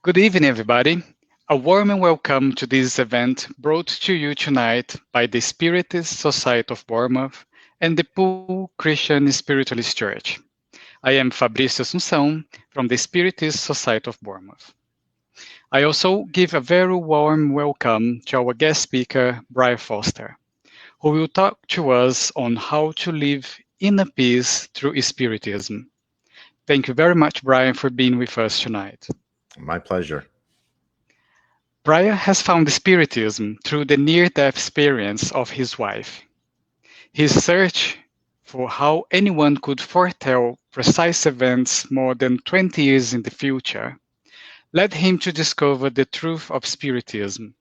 Good evening, everybody. A warm welcome to this event brought to you tonight by the Spiritist Society of Bournemouth and the Pool Christian Spiritualist Church. I am Fabrício Assunção from the Spiritist Society of Bournemouth. I also give a very warm welcome to our guest speaker, Brian Foster, who will talk to us on how to live inner peace through Spiritism. Thank you very much, Brian, for being with us tonight. My pleasure. Brian has found Spiritism through the near-death experience of his wife. His search for how anyone could foretell precise events more than 20 years in the future led him to discover the truth of Spiritism,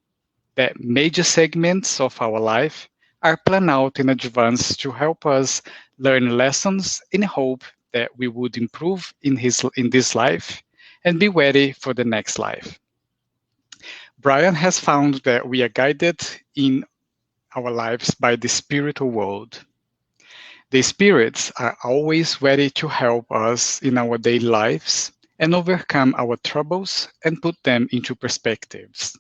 that major segments of our life are planned out in advance to help us learn lessons in hope that we would improve in this life and be ready for the next life. Brian has found that we are guided in our lives by the spiritual world. The spirits are always ready to help us in our daily lives and overcome our troubles and put them into perspectives.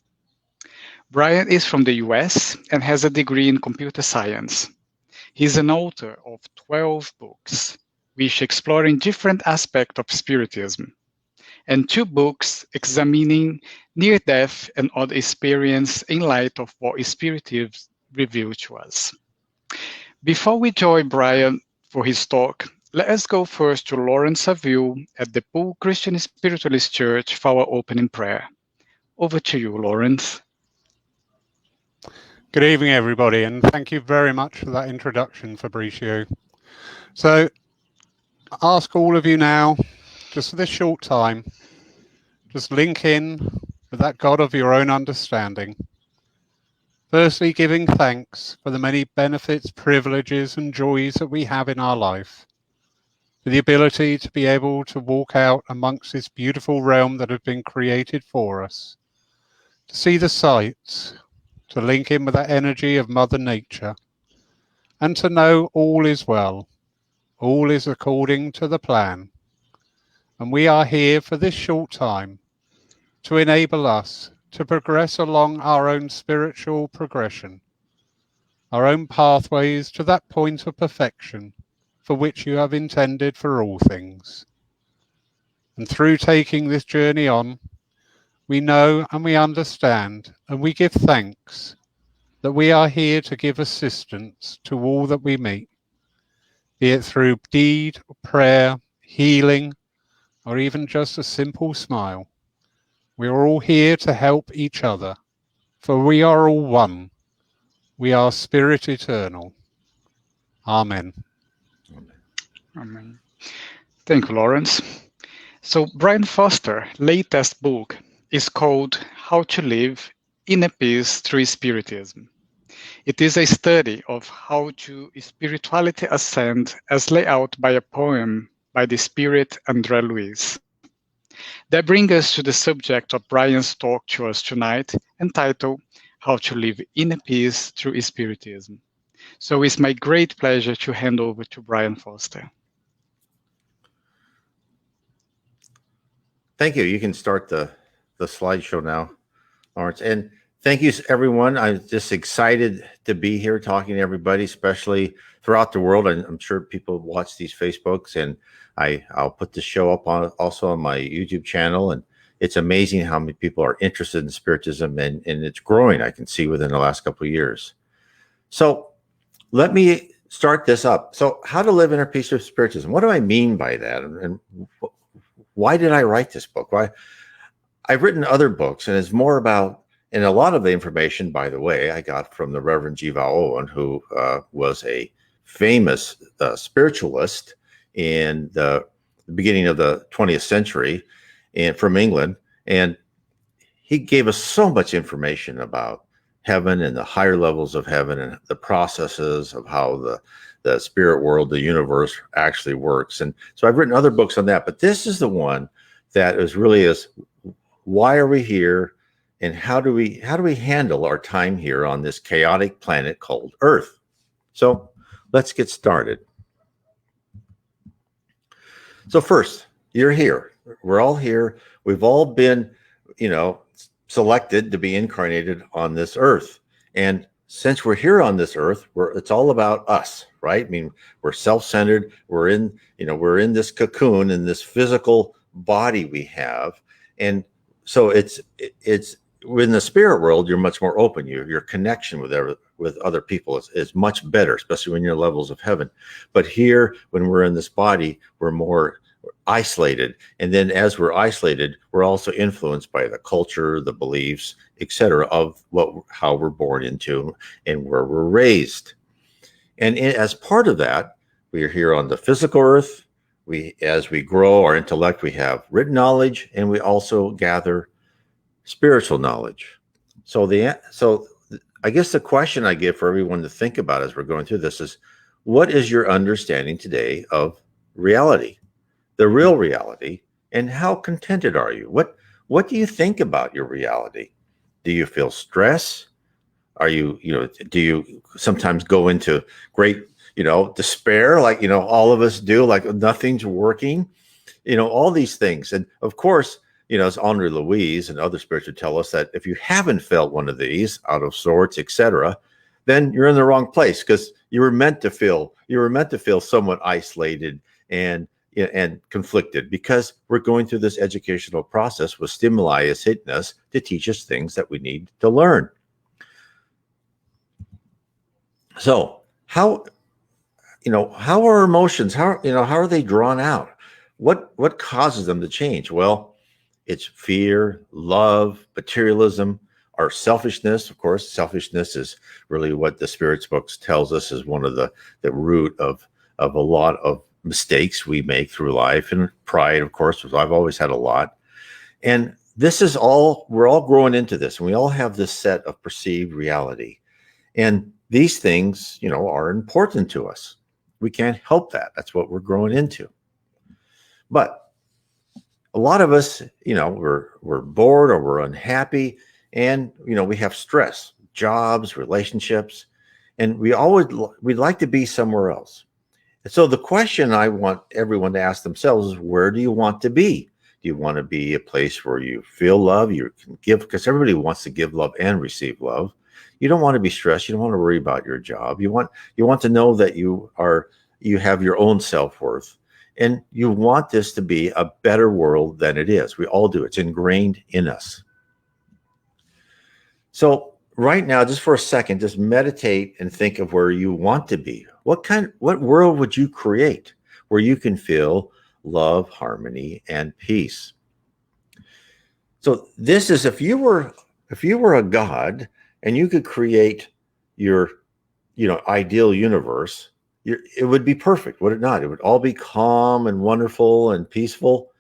Brian is from the US and has a degree in computer science. He's an author of 12 books, which exploring different aspects of Spiritism, and 2 books examining near-death and other experience in light of what Spiritism revealed to us. Before we join Brian for his talk, let us go first to Lawrence Saville at the Pool Christian Spiritualist Church for our opening prayer. Over to you, Lawrence. Good evening, everybody, and thank you very much for that introduction, Fabrizio. So, I ask all of you now, just for this short time, just link in with that God of your own understanding. Firstly, giving thanks for the many benefits, privileges, and joys that we have in our life. For the ability to be able to walk out amongst this beautiful realm that has been created for us. To see the sights, to link in with that energy of Mother Nature, and to know all is well, all is according to the plan. And we are here for this short time to enable us to progress along our own spiritual progression, our own pathways to that point of perfection for which you have intended for all things. And through taking this journey on, we know and we understand and we give thanks that we are here to give assistance to all that we meet, be it through deed, prayer, healing, or even just a simple smile. We are all here to help each other, for we are all one. We are spirit eternal. Amen. Amen. Thank you, Lawrence. So, Brian Foster's latest book is called How to Live Inner Peace Through Spiritism. It is a study of how to spirituality ascend as laid out by a poem by the spirit André Luiz. That brings us to the subject of Brian's talk to us tonight, entitled How to Live Inner Peace Through Spiritism. So it's my great pleasure to hand over to Brian Foster. Thank you. You can start the slideshow now, Lawrence. And thank you, everyone. I'm just excited to be here talking to everybody, especially throughout the world. I'm sure people watch these Facebooks, and I'll put the show up also on my YouTube channel. And it's amazing how many people are interested in Spiritism, and it's growing, I can see, within the last couple of years. So let me start this up. So how to live inner peace with Spiritism. What do I mean by that? And why did I write this book? Why? I've written other books, and it's more about, and a lot of the information, by the way, I got from the Reverend G. Val Owen, who was a famous spiritualist in the beginning of the 20th century and from England. And he gave us so much information about heaven and the higher levels of heaven and the processes of how the spirit world, the universe actually works. And so I've written other books on that, but this is the one that is why are we here, and how do we handle our time here on this chaotic planet called Earth? So let's get started. So first, you're here. We're all here. We've all been selected to be incarnated on this earth. And since we're here on this earth, it's all about us, right? I mean, we're self-centered. We're in this cocoon, in this physical body we have. And so it's in the spirit world, you're much more open. Your connection with other people is much better, especially when you're levels of heaven. But here, when we're in this body, we're more isolated. And then as we're isolated, we're also influenced by the culture, the beliefs, etc., of how we're born into and where we're raised. And as part of that, we are here on the physical earth. As we grow our intellect, we have written knowledge, and we also gather spiritual knowledge. So I guess the question I give for everyone to think about as we're going through this is, what is your understanding today of reality, the real reality, and how contented are you? What do you think about your reality? Do you feel stress? Do you sometimes go into great, despair, like, all of us do, like nothing's working, all these things. And of course, as Henri Louise and other spirits would tell us, that if you haven't felt one of these, out of sorts, etc., then you're in the wrong place, because you were meant to feel somewhat isolated and conflicted, because we're going through this educational process with stimuli is hitting us to teach us things that we need to learn. So how are emotions? How are they drawn out? What causes them to change? Well, it's fear, love, materialism, our selfishness. Of course, selfishness is really what the Spirits books tells us is one of the root of a lot of mistakes we make through life. And pride, of course, which I've always had a lot. And we're all growing into this, and we all have this set of perceived reality. And these things, are important to us. We can't help that. That's what we're growing into. But a lot of us, we're bored, or we're unhappy, and we have stress, jobs, relationships, and we'd like to be somewhere else. And so the question I want everyone to ask themselves is, where do you want to be? Do you want to be a place where you feel love, you can give, because everybody wants to give love and receive love. You don't want to be stressed. You don't want to worry about your job. You want to know that you have your own self-worth. And you want this to be a better world than it is. We all do. It's ingrained in us. So right now, just for a second, just meditate and think of where you want to be. What world would you create where you can feel love, harmony, and peace? So this is, if you were a god and you could create your, ideal universe, it would be perfect, would it not? It would all be calm and wonderful and peaceful.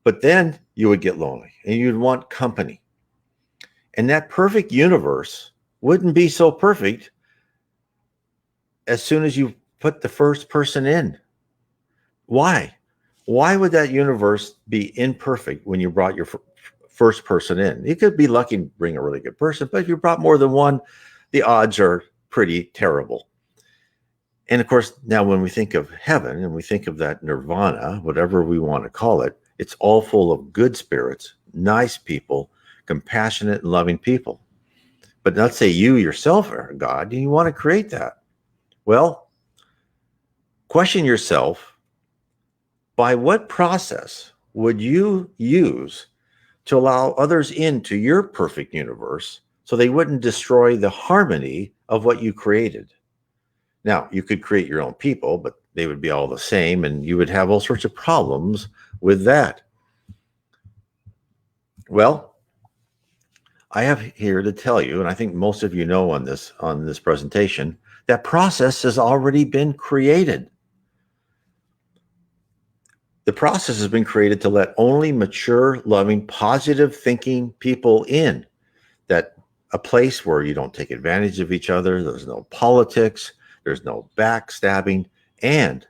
But then you would get lonely and you'd want company. And that perfect universe wouldn't be so perfect as soon as you put the first person in. Why? Why would that universe be imperfect when you brought your first person in? You could be lucky to bring a really good person, but if you brought more than one, the odds are pretty terrible. And of course, now when we think of heaven and we think of that nirvana, whatever we want to call it, it's all full of good spirits, nice people, compassionate and loving people. But let's say you yourself are a God and you want to create that. Well, question yourself, by what process would you use to allow others into your perfect universe so they wouldn't destroy the harmony of what you created? Now, you could create your own people, but they would be all the same, and you would have all sorts of problems with that. Well, I have here to tell you, and I think most of you know on this presentation, that process has already been created. The process has been created to let only mature, loving, positive thinking people in. That a place where you don't take advantage of each other, there's no politics, there's no backstabbing, and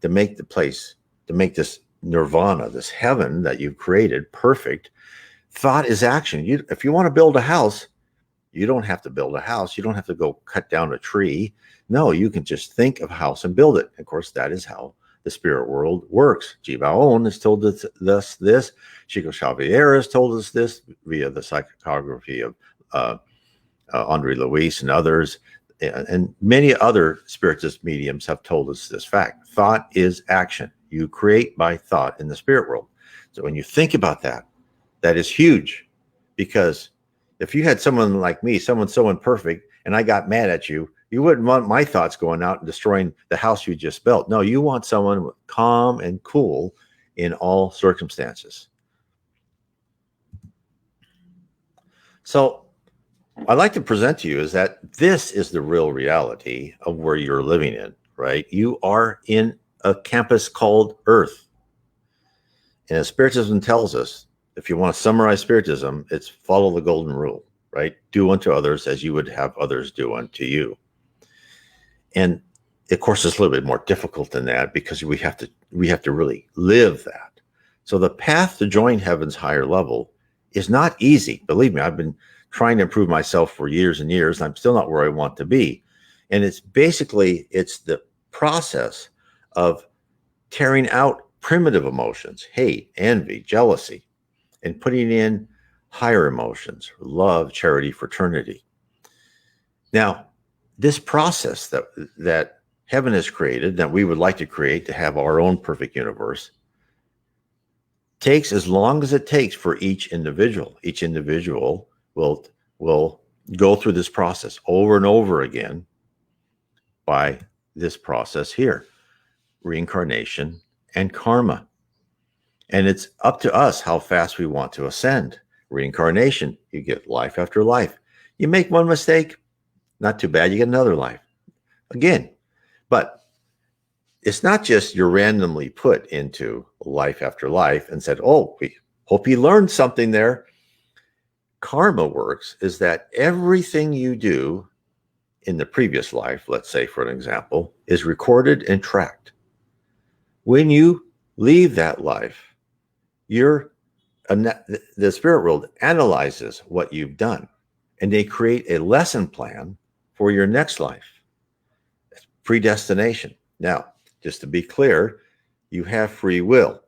to make this nirvana, this heaven that you've created perfect. Thought is action. If you want to build a house, you don't have to build a house. You don't have to go cut down a tree. No, you can just think of a house and build it. Of course, that is how the spirit world works. Jivaon has told us this. Chico Xavier has told us this via the psychography of Andre Luis and others. And many other spiritist mediums have told us this fact. Thought is action. You create by thought in the spirit world. So when you think about that, that is huge. Because if you had someone like me, someone so imperfect, and I got mad at you, you wouldn't want my thoughts going out and destroying the house you just built. No, you want someone calm and cool in all circumstances. So I'd like to present to you is that this is the real reality of where you're living in, right? You are in a campus called Earth. And as Spiritism tells us, if you want to summarize Spiritism, it's follow the golden rule, right? Do unto others as you would have others do unto you. And of course, it's a little bit more difficult than that because we have to really live that. So the path to join heaven's higher level is not easy. Believe me, I've been trying to improve myself for years and years, and I'm still not where I want to be. And it's the process of tearing out primitive emotions, hate, envy, jealousy, and putting in higher emotions, love, charity, fraternity. Now, this process that heaven has created, that we would like to create to have our own perfect universe, takes as long as it takes for each individual. Each individual will go through this process over and over again by this process here, reincarnation and karma. And it's up to us how fast we want to ascend. Reincarnation, you get life after life. You make one mistake, not too bad, you get another life again. But it's not just you're randomly put into life after life and said, oh, we hope you learned something there. Karma works is that everything you do in the previous life, let's say for an example, is recorded and tracked. When you leave that life, the spirit world analyzes what you've done, and they create a lesson plan for your next life. It's predestination. Now, just to be clear, you have free will.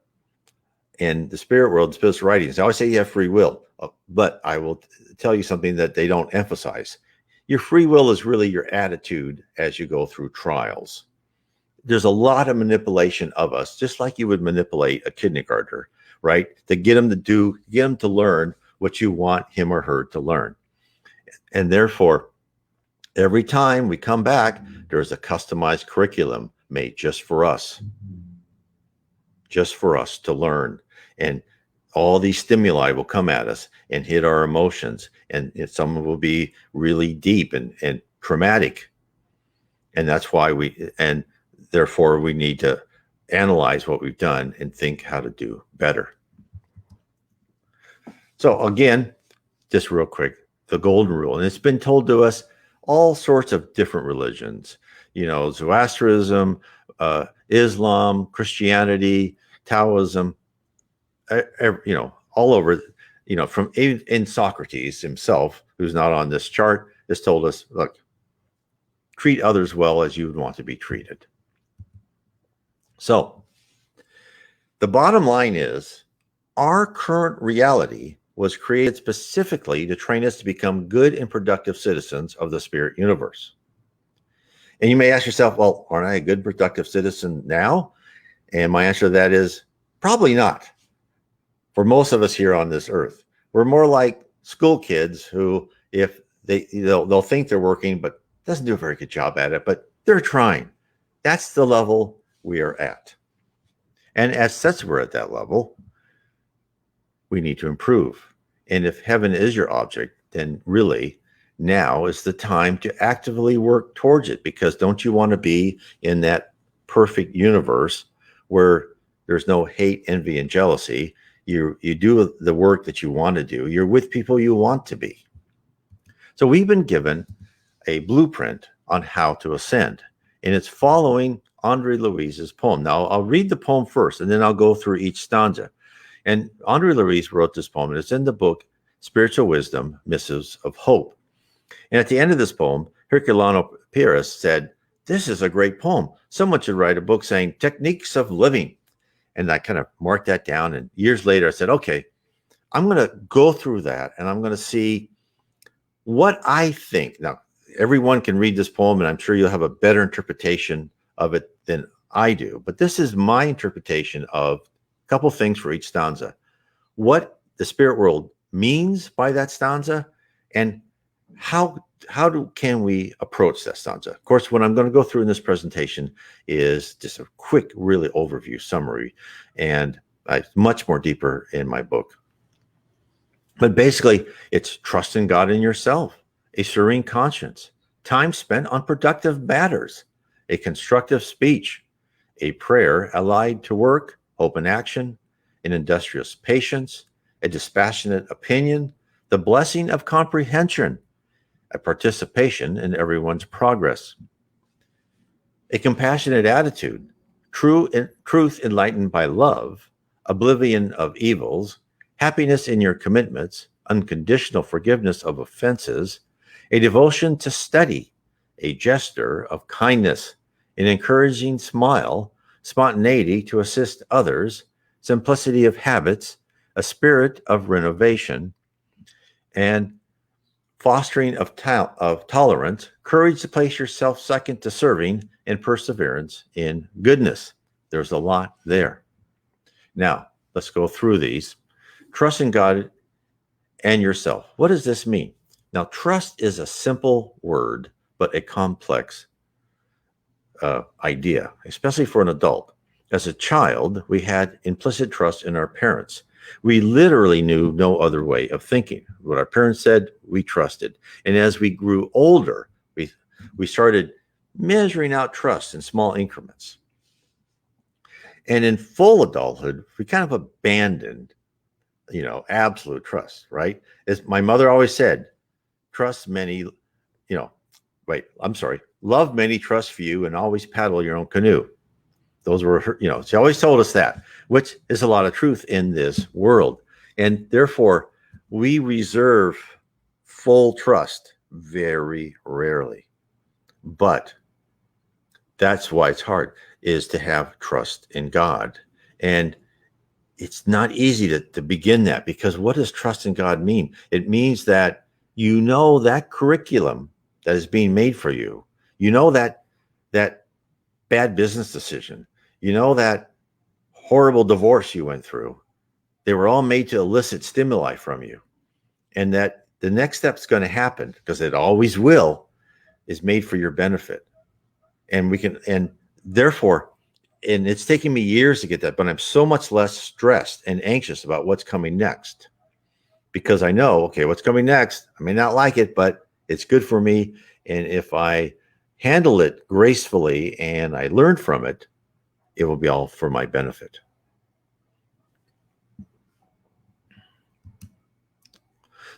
In the spirit world, spiritual writings, they always say you have free will, but I will tell you something that they don't emphasize. Your free will is really your attitude as you go through trials. There's a lot of manipulation of us, just like you would manipulate a kindergartner, right? To get him to learn what you want him or her to learn. And therefore, every time we come back, there's a customized curriculum made just for us to learn. And all these stimuli will come at us and hit our emotions. And some will be really deep and traumatic. And that's why therefore we need to analyze what we've done and think how to do better. So again, just real quick, the golden rule. And it's been told to us all sorts of different religions, Zoroastrianism, Islam, Christianity, Taoism, all over, from in Socrates himself, who's not on this chart, has told us, look, treat others well as you would want to be treated. So the bottom line is our current reality was created specifically to train us to become good and productive citizens of the spirit universe. And you may ask yourself, well, aren't I a good, productive citizen now? And my answer to that is probably not. For most of us here on this earth, we're more like school kids who, if they'll think they're working, but doesn't do a very good job at it, but they're trying. That's the level we are at. And as such, we're at that level, we need to improve. And if heaven is your object, then really now is the time to actively work towards it, because don't you want to be in that perfect universe where there's no hate, envy, and jealousy? You do the work that you want to do. You're with people you want to be. So we've been given a blueprint on how to ascend, and it's following Andre Luis's poem. Now, I'll read the poem first, and then I'll go through each stanza. And Andre Luis wrote this poem, and it's in the book, Spiritual Wisdom, Missives of Hope. And at the end of this poem, Herculano Pires said, this is a great poem. Someone should write a book saying Techniques of Living. And I kind of marked that down. And years later, I said, okay, I'm going to go through that and I'm going to see what I think. Now, everyone can read this poem, and I'm sure you'll have a better interpretation of it than I do. But this is my interpretation of a couple things for each stanza. What the spirit world means by that stanza, and how can we approach that stanza. Of course, what I'm going to go through in this presentation is just a quick, really overview summary, and much more deeper in my book. But basically, it's trust in God and yourself, a serene conscience, time spent on productive matters, a constructive speech, a prayer allied to work, hope and action, an industrious patience, a dispassionate opinion, the blessing of comprehension, a participation in everyone's progress, a compassionate attitude, truth enlightened by love, oblivion of evils, happiness in your commitments, unconditional forgiveness of offenses, a devotion to study, a gesture of kindness, an encouraging smile, spontaneity to assist others, simplicity of habits, a spirit of renovation, and fostering of tolerance, courage to place yourself second to serving, and perseverance in goodness. There's a lot there. Now, let's go through these. Trust in God and yourself. What does this mean? Now, trust is a simple word, but a complex idea, especially for an adult. As a child, we had implicit trust in our parents. We literally knew no other way of thinking. What our parents said, we trusted. And as we grew older, we started measuring out trust in small increments. And in full adulthood, we kind of abandoned, absolute trust, right? As my mother always said, trust many, love many, trust few, and always paddle your own canoe. Those were her, she always told us that, which is a lot of truth in this world. And therefore, we reserve full trust very rarely. But that's why it's hard, is to have trust in God. And it's not easy to begin that, because what does trust in God mean? It means that that curriculum that is being made for you, that bad business decision, that horrible divorce you went through, they were all made to elicit stimuli from you. And that the next step's going to happen, because it always will, is made for your benefit. And therefore, it's taken me years to get that, but I'm so much less stressed and anxious about what's coming next, because I know, okay, what's coming next, I may not like it, but it's good for me. And if I handle it gracefully and I learn from it, it will be all for my benefit.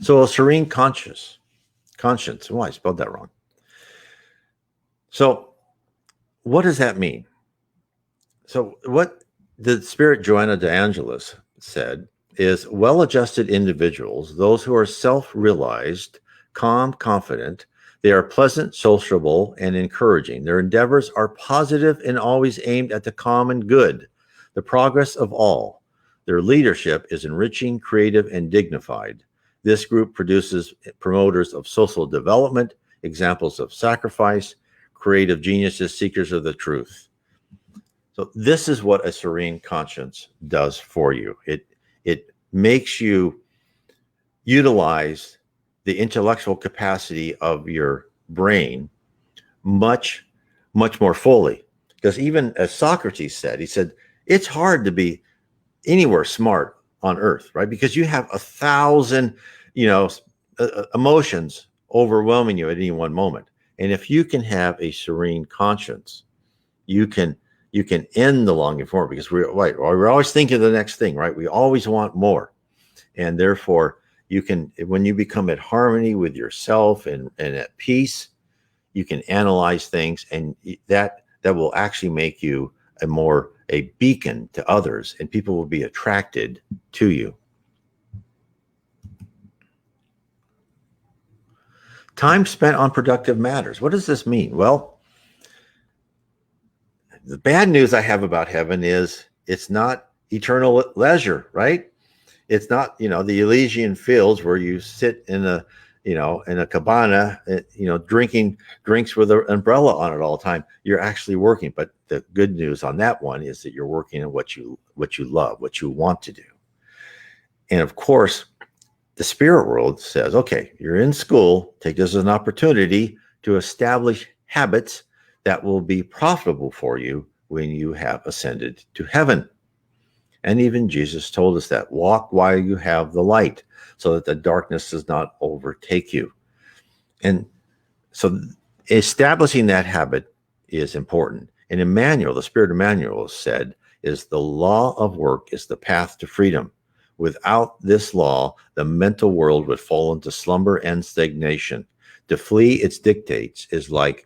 So a serene conscience. Oh, I spelled that wrong. So what does that mean? So what the Spirit Joanna de Angelis said is, well-adjusted individuals, those who are self-realized, calm, confident, they are pleasant, sociable, and encouraging. Their endeavors are positive and always aimed at the common good, the progress of all. Their leadership is enriching, creative, and dignified. This group produces promoters of social development, examples of sacrifice, creative geniuses, seekers of the truth. So this is what a serene conscience does for you. It makes you utilize the intellectual capacity of your brain much, much more fully. Because even as Socrates said, he said, it's hard to be anywhere smart on earth, right? Because you have 1,000, emotions overwhelming you at any one moment. And if you can have a serene conscience, you can end the longing for it, because we're always thinking of the next thing, right? We always want more. And therefore, when you become at harmony with yourself and at peace, you can analyze things, and that will actually make you a beacon to others, and people will be attracted to you. Time spent on productive matters. What does this mean? Well, The bad news I have about heaven is it's not eternal leisure, right? It's not, the Elysian fields where you sit in a cabana, drinking drinks with an umbrella on it all the time. You're actually working. But the good news on that one is that you're working in what you love, what you want to do. And of course, the spirit world says, okay, you're in school, take this as an opportunity to establish habits that will be profitable for you when you have ascended to heaven. And even Jesus told us that, walk while you have the light, so that the darkness does not overtake you. And so establishing that habit is important. And Emmanuel, the Spirit Emmanuel, said, is the law of work is the path to freedom. Without this law, the mental world would fall into slumber and stagnation. To flee its dictates is like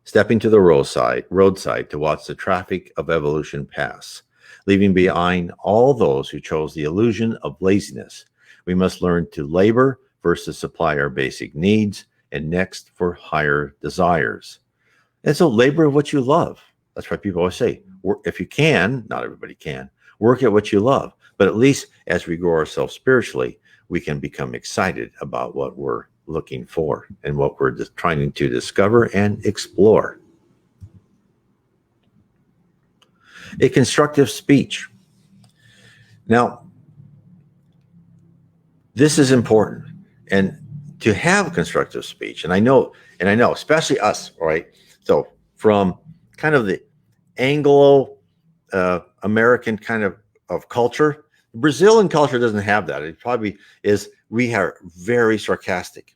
stepping to the roadside to watch the traffic of evolution pass, leaving behind all those who chose the illusion of laziness. We must learn to labor first to supply our basic needs, and next for higher desires. And so labor what you love. That's why people always say, if you can, not everybody can, work at what you love. But at least as we grow ourselves spiritually, we can become excited about what we're looking for and what we're trying to discover and explore. A constructive speech. Now, this is important. And to have constructive speech, and I know, especially us, all right? So from kind of the Anglo American kind of culture, Brazilian culture doesn't have that. It probably is, we are very sarcastic.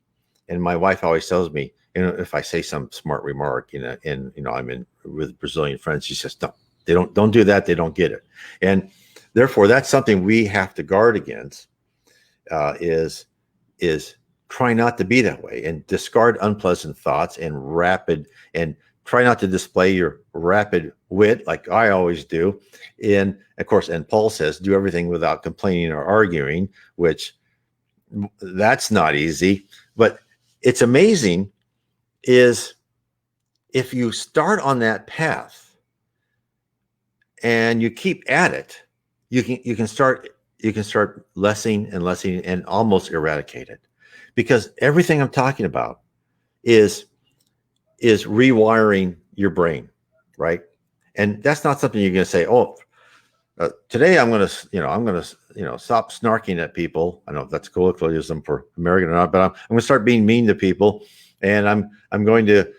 And my wife always tells me, if I say some smart remark, I'm in with Brazilian friends, she says, no, don't do that. They don't get it. And therefore, that's something we have to guard against, is try not to be that way and discard unpleasant thoughts and try not to display your rapid wit like I always do. And of course, and Paul says, do everything without complaining or arguing, which that's not easy. But it's amazing is if you start on that path and you keep at it, you can start lessening and almost eradicate it, because everything I'm talking about is rewiring your brain, right? And that's not something you're going to say, today I'm going to stop snarking at people. I don't know if that's colloquialism for American or not, but I'm going to start being mean to people, and I'm going to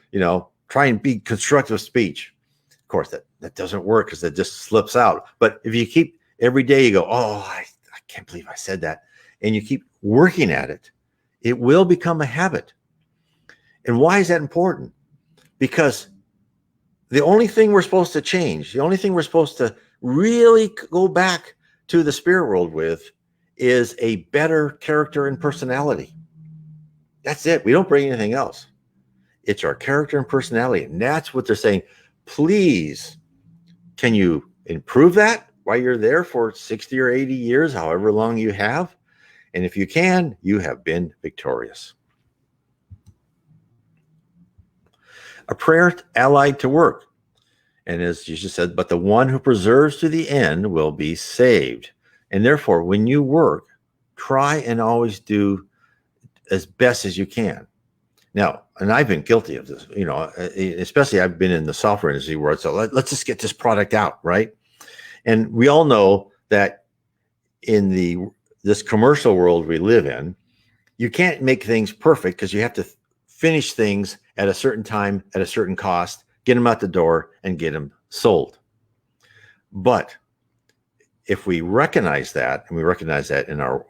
try and be constructive speech. Of course, that doesn't work because it just slips out. But if you keep every day, you go, I can't believe I said that, and you keep working at it, it will become a habit. And why is that important? Because the only thing we're supposed to change, the only thing we're supposed to really go back to the spirit world with, is a better character and personality. That's it. We don't bring anything else. It's our character and personality. And that's what they're saying. Please, can you improve that while you're there for 60 or 80 years, however long you have? And if you can, you have been victorious. A prayer allied to work. And as Jesus said, but the one who preserves to the end will be saved. And therefore, when you work, try and always do as best as you can. Now, and I've been guilty of this, especially I've been in the software industry where it's let's just get this product out, right? And we all know that in this commercial world we live in, you can't make things perfect because you have to finish things at a certain time, at a certain cost, get them out the door, and get them sold. But if we recognize that, and we recognize that in our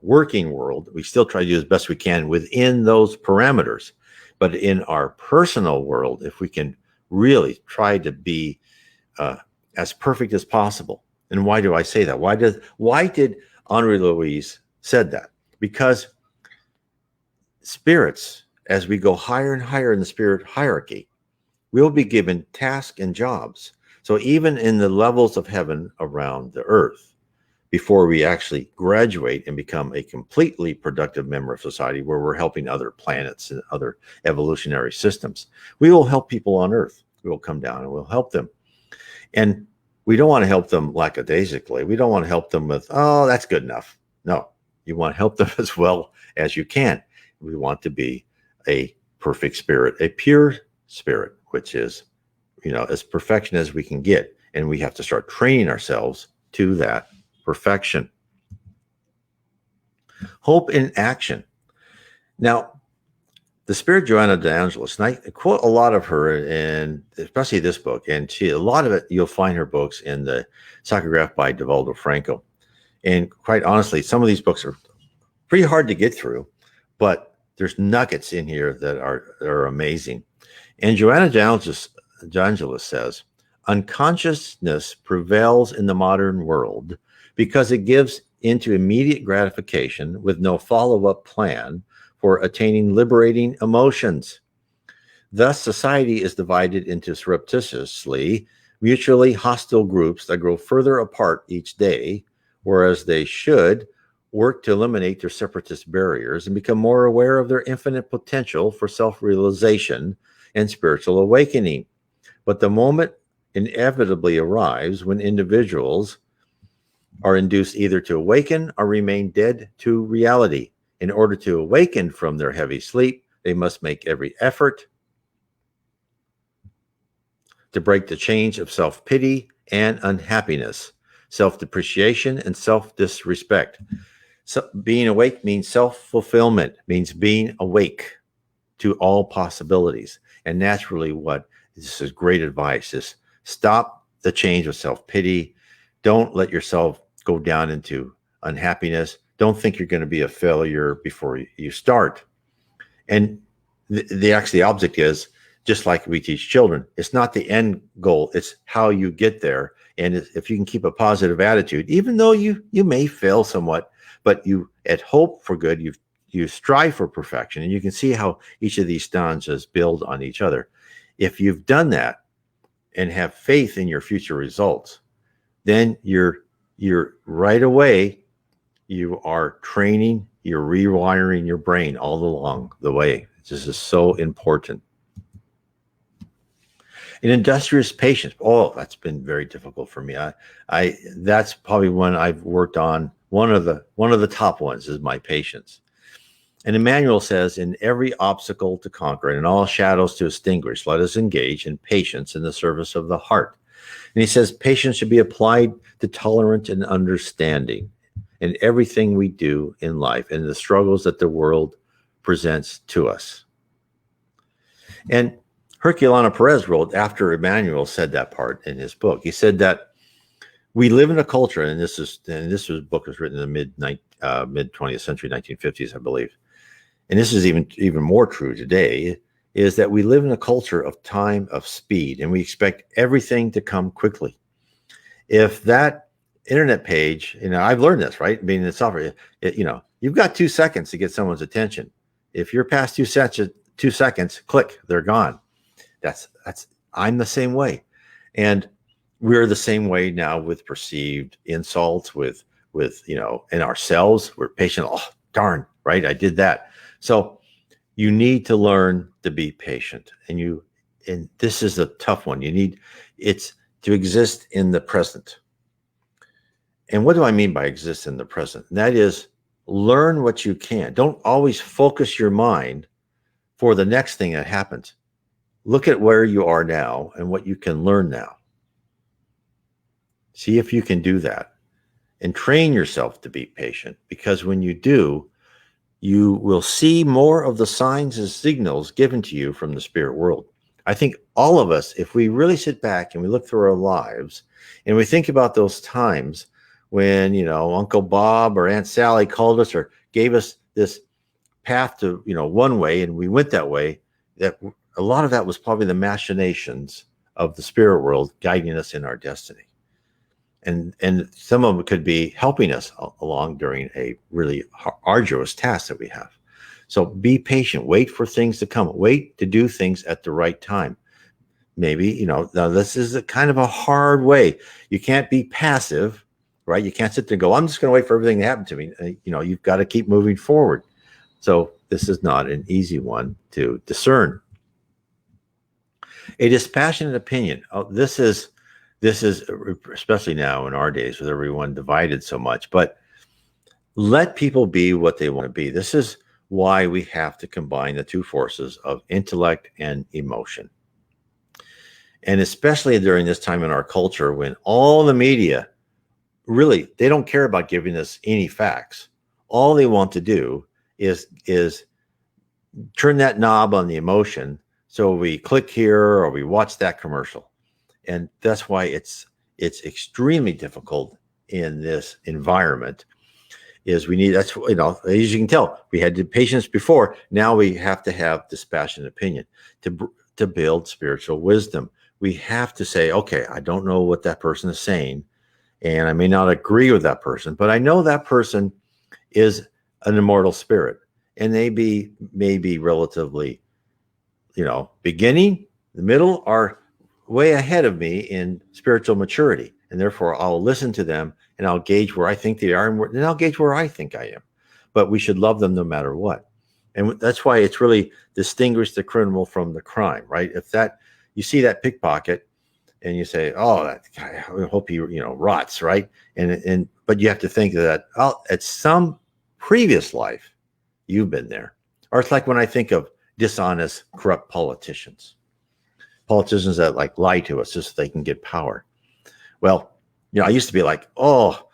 working world, we still try to do as best we can within those parameters. But in our personal world, if we can really try to be as perfect as possible. And why do I say that? Why did Henri Louise said that? Because spirits, as we go higher and higher in the spirit hierarchy, we'll be given tasks and jobs. So even in the levels of heaven around the earth, before we actually graduate and become a completely productive member of society where we're helping other planets and other evolutionary systems, we will help people on earth. we'll come down and we'll help them. And we don't want to help them lackadaisically. We don't want to help them with, oh, that's good enough. No, you want to help them as well as you can. We want to be a perfect spirit, a pure spirit, which is, as perfection as we can get. And we have to start training ourselves to that perfection. Hope in action. Now, the spirit Joanna de Angelis, and I quote a lot of her, and especially this book, and a lot of it, you'll find her books in the Psychograph by Divaldo Franco. And quite honestly, some of these books are pretty hard to get through, but there's nuggets in here that are amazing. And Joanna de Angelis says, unconsciousness prevails in the modern world because it gives into immediate gratification with no follow-up plan for attaining liberating emotions. Thus, society is divided into surreptitiously mutually hostile groups that grow further apart each day, whereas they should work to eliminate their separatist barriers and become more aware of their infinite potential for self-realization and spiritual awakening. But the moment inevitably arrives when individuals are induced either to awaken or remain dead to reality. In order to awaken from their heavy sleep, they must make every effort to break the chains of self-pity and unhappiness, self-depreciation and self-disrespect. So being awake means self-fulfillment, means being awake to all possibilities. And naturally, this is great advice, is stop the chains of self-pity. Don't let yourself go down into unhappiness. Don't think you're going to be a failure before you start. And the object is, just like we teach children, it's not the end goal, it's how you get there. And if you can keep a positive attitude, even though you may fail somewhat, but you hope for good, you strive for perfection, and you can see how each of these stanzas build on each other. If you've done that and have faith in your future results, then you're right away, you are training, you're rewiring your brain all along the way. This is so important. An industrious patience. Oh, that's been very difficult for me. That's probably one I've worked on. One of the top ones is my patience. And Emmanuel says, in every obstacle to conquer and in all shadows to extinguish, let us engage in patience in the service of the heart. And he says, patience should be applied to tolerance and understanding in everything we do in life and the struggles that the world presents to us. And Herculano Perez wrote, after Emmanuel said that part in his book, he said that we live in a culture, and this book was written in the mid 20th century, 1950s, I believe. And this is even more true today, is that we live in a culture of time, of speed, and we expect everything to come quickly. If that internet page, I've learned this, right? Being in software, you've got 2 seconds to get someone's attention. If you're past 2 seconds, click, they're gone. I'm the same way. And we're the same way now with perceived insults, with in ourselves. We're patient. Oh, darn, right? I did that. So you need to learn to be patient. And this is a tough one. It's to exist in the present. And what do I mean by exist in the present? And that is, learn what you can. Don't always focus your mind for the next thing that happens. Look at where you are now and what you can learn now. See if you can do that and train yourself to be patient, because when you do, you will see more of the signs and signals given to you from the spirit world. I think all of us, if we really sit back and we look through our lives and we think about those times when, Uncle Bob or Aunt Sally called us or gave us this path to, one way, and we went that way, that a lot of that was probably the machinations of the spirit world guiding us in our destiny. And some of them could be helping us along during a really arduous task that we have. So be patient, wait for things to come, wait to do things at the right time. Maybe, now this is a kind of a hard way. You can't be passive, right? You can't sit there and go, I'm just going to wait for everything to happen to me. You've got to keep moving forward. So this is not an easy one to discern. A dispassionate opinion. Oh, this is especially now in our days with everyone divided so much, but let people be what they want to be. This is why we have to combine the two forces of intellect and emotion. And especially during this time in our culture when all the media, really, they don't care about giving us any facts. All they want to do is turn that knob on the emotion. So we click here or we watch that commercial. And that's why it's extremely difficult in this environment. Is we need, that's, you know, as you can tell, we had the patience before. Now we have to have dispassionate opinion to build spiritual wisdom. We have to say, okay, I don't know what that person is saying, and I may not agree with that person, but I know that person is an immortal spirit, and they may be relatively, you know, beginning, the middle, or way ahead of me in spiritual maturity, and therefore I'll listen to them and I'll gauge where I think they are, and then I'll gauge where I think I am. But we should love them no matter what, and that's why it's really distinguish the criminal from the crime, right? If that you see that pickpocket, and you say, "Oh, that guy, I hope he, you know, rots," right? And but you have to think that, oh, at some previous life, you've been there. Or it's like when I think of dishonest, corrupt politicians that like lie to us just so they can get power. Well, you know, I used to be like, oh,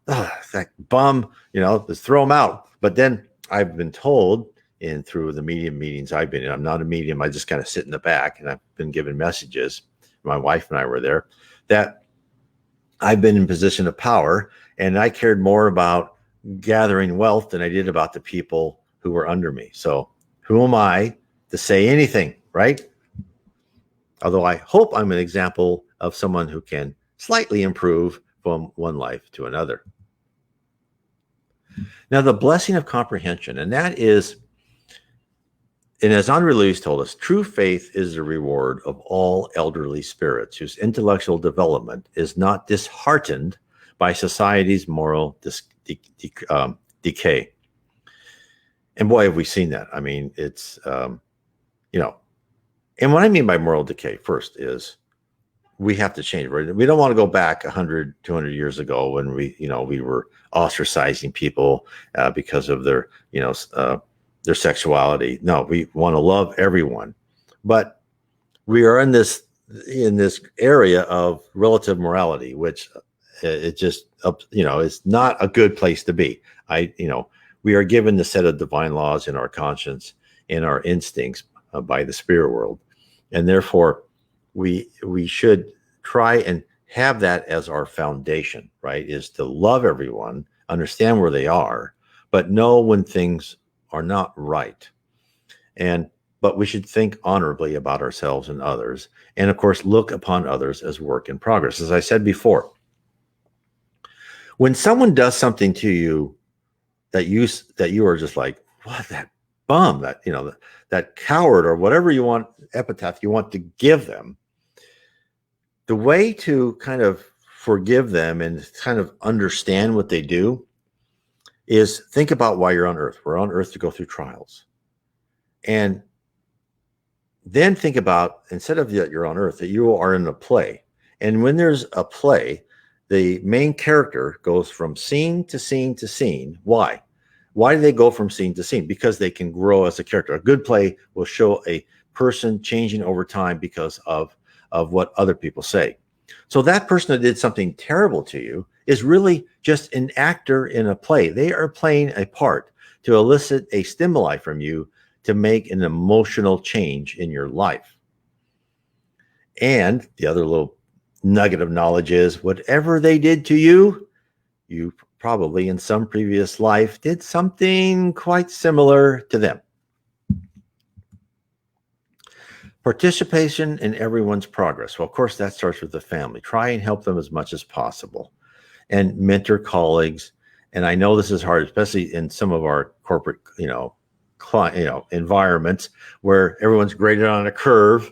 that bum, you know, let's throw him out. But then I've been told, and through the medium meetings I've been in, I'm not a medium, I just kind of sit in the back, and I've been given messages. My wife and I were there, that I've been in position of power, and I cared more about gathering wealth than I did about the people who were under me. So who am I to say anything, right? Although I hope I'm an example of someone who can slightly improve from one life to another. Now, the blessing of comprehension, and that is, and as Honorably told us, true faith is the reward of all elderly spirits whose intellectual development is not disheartened by society's moral decay. And boy, have we seen that. I mean, it's, you know, and what I mean by moral decay first is we have to change. Right? We don't want to go back 100, 200 years ago when we were ostracizing people because of their, their sexuality. No, we want to love everyone, but we are in this area of relative morality, which it just, is not a good place to be. We are given the set of divine laws in our conscience and our instincts by the spirit world. And therefore we should try and have that as our foundation, right? Is to love everyone, understand where they are, but know when things are not right. But we should think honorably about ourselves and others. And of course, look upon others as work in progress. As I said before, when someone does something to you that you are just like, what, that bum, that coward, or whatever you want, epithet you want to give them, the way to kind of forgive them and kind of understand what they do is think about why you're on earth. We're on earth to go through trials. And then think about, instead of that you're on earth, that you are in a play. And when there's a play, the main character goes from scene to scene to scene. Why? Why do they go from scene to scene? Because they can grow as a character. A good play will show a person changing over time because of what other people say. So that person that did something terrible to you is really just an actor in a play. They are playing a part to elicit a stimuli from you to make an emotional change in your life. And the other little nugget of knowledge is whatever they did to you, you probably in some previous life did something quite similar to them. Participation in everyone's progress. Well, of course, that starts with the family. Try and help them as much as possible, and mentor colleagues. And I know this is hard, especially in some of our corporate, environments where everyone's graded on a curve.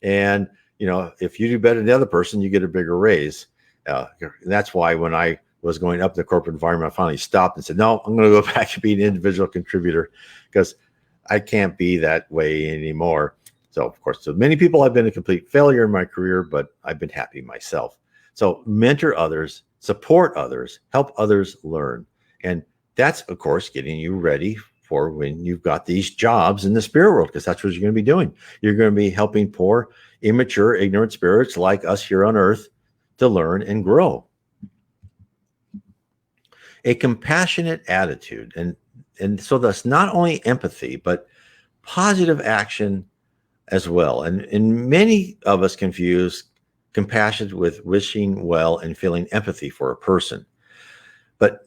And, if you do better than the other person, you get a bigger raise. And that's why when I was going up the corporate environment, I finally stopped and said, no, I'm going to go back to being an individual contributor because I can't be that way anymore. So, of course, so many people have been a complete failure in my career, but I've been happy myself. So mentor others, support others, help others learn. And that's, of course, getting you ready for when you've got these jobs in the spirit world, because that's what you're going to be doing. You're going to be helping poor, immature, ignorant spirits like us here on earth to learn and grow. A compassionate attitude. And so that's not only empathy, but positive action as well. And many of us confuse compassion with wishing well and feeling empathy for a person, but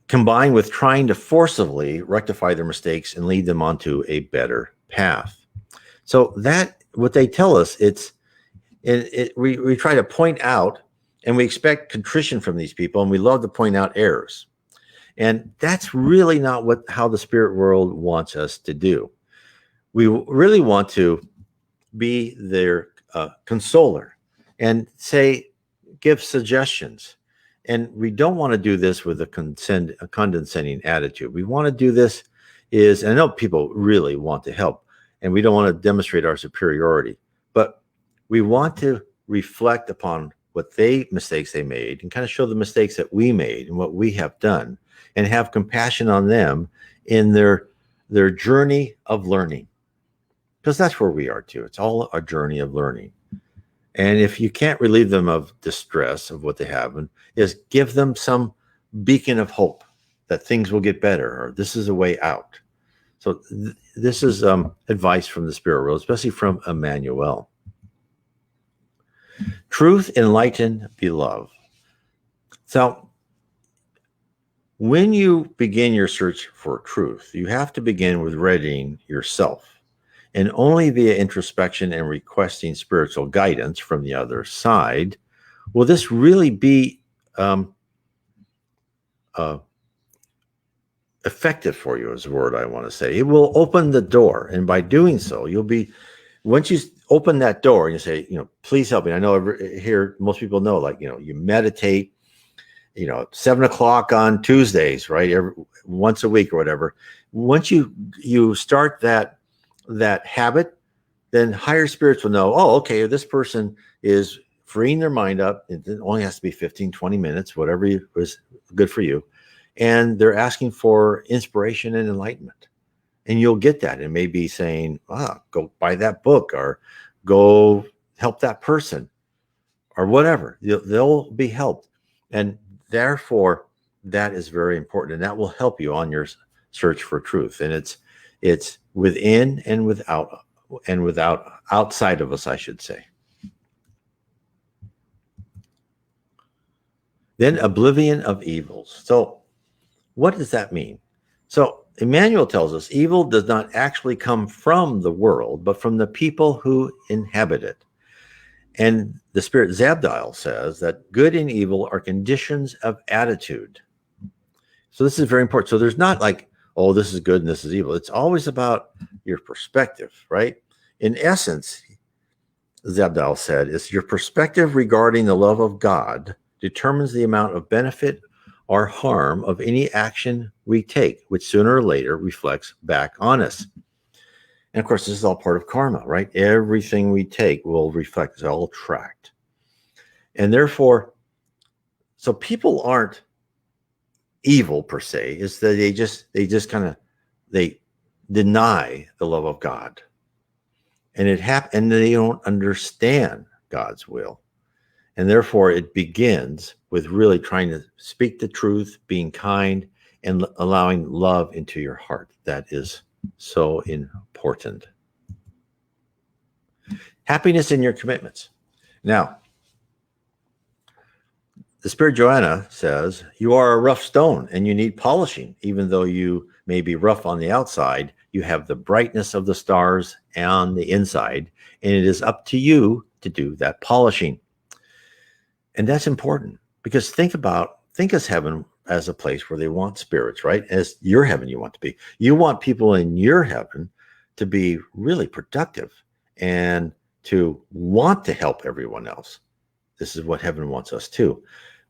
combined with trying to forcibly rectify their mistakes and lead them onto a better path. So that, what they tell us, we try to point out, and we expect contrition from these people, and we love to point out errors. And that's really not how the spirit world wants us to do. We really want to be their consoler and give suggestions. And we don't want to do this with a condescending attitude. We want to do this and I know people really want to help, and we don't want to demonstrate our superiority, but we want to reflect upon mistakes they made and kind of show the mistakes that we made and what we have done, and have compassion on them in their journey of learning. Because that's where we are too. It's all a journey of learning. And if you can't relieve them of distress of what they have, is give them some beacon of hope that things will get better, or this is a way out. So this is advice from the spirit world, especially from Emmanuel. Truth, enlighten, beloved. So when you begin your search for truth, you have to begin with readying yourself. And only via introspection and requesting spiritual guidance from the other side will this really be effective for you, is the word I want to say. It will open the door. And by doing so, once you open that door and you say, please help me. I know here, most people know, you meditate, 7 o'clock on Tuesdays, right? Once a week or whatever. Once you start that habit, then higher spirits will know, okay, this person is freeing their mind up. It only has to be 15, 20 minutes, whatever was good for you. And they're asking for inspiration and enlightenment. And you'll get that. It may be saying, go buy that book, or go help that person, or whatever. They'll be helped. And therefore, that is very important. And that will help you on your search for truth. And it's within and without outside of us, I should say. Then oblivion of evils. So what does that mean? So Emmanuel tells us evil does not actually come from the world, but from the people who inhabit it. And the spirit Zabdiel says that good and evil are conditions of attitude. So this is very important. So there's not this is good and this is evil. It's always about your perspective, right? In essence, Zabdiel said, it's your perspective regarding the love of God determines the amount of benefit or harm of any action we take, which sooner or later reflects back on us. And of course, this is all part of karma, right? Everything we take will reflect, it's all tracked. And therefore, so people aren't evil per se, is that they deny the love of God. And and they don't understand God's will. And therefore it begins with really trying to speak the truth, being kind, and allowing love into your heart. That is so important. Happiness in your commitments. Now, the Spirit Joanna says, you are a rough stone and you need polishing. Even though you may be rough on the outside, you have the brightness of the stars on the inside, and it is up to you to do that polishing. And that's important, because think as heaven as a place where they want spirits, right? As your heaven you want to be. You want people in your heaven to be really productive and to want to help everyone else. This is what heaven wants us to.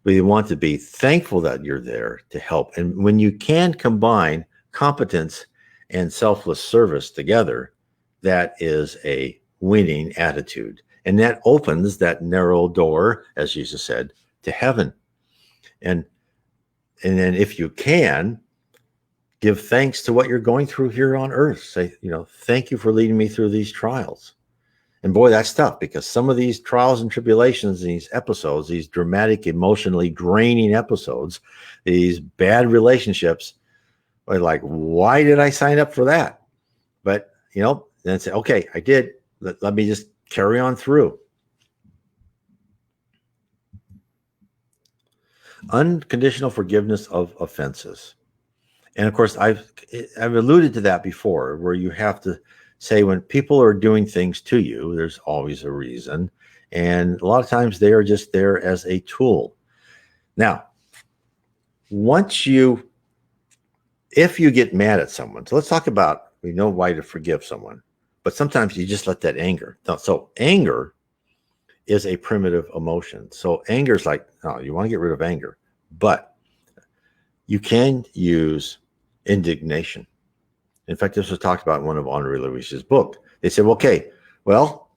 We want to be thankful that you're there to help. And when you can combine competence and selfless service together, that is a winning attitude. And that opens that narrow door, as Jesus said, to heaven. And then if you can, give thanks to what you're going through here on earth. Say, thank you for leading me through these trials. And boy, that's tough, because some of these trials and tribulations, these episodes, these dramatic, emotionally draining episodes, these bad relationships, are like, why did I sign up for that? But, then say, okay, I did. Let me just carry on through. Unconditional forgiveness of offenses. And of course, I've alluded to that before, where you have to say, when people are doing things to you, there's always a reason. And a lot of times they are just there as a tool. Now, if you get mad at someone, so let's talk about, we know why to forgive someone, but sometimes you just let that anger. So anger is a primitive emotion. So anger is like, no, you want to get rid of anger, but you can use indignation. In fact, this was talked about in one of Honorably's book. They said, okay, well,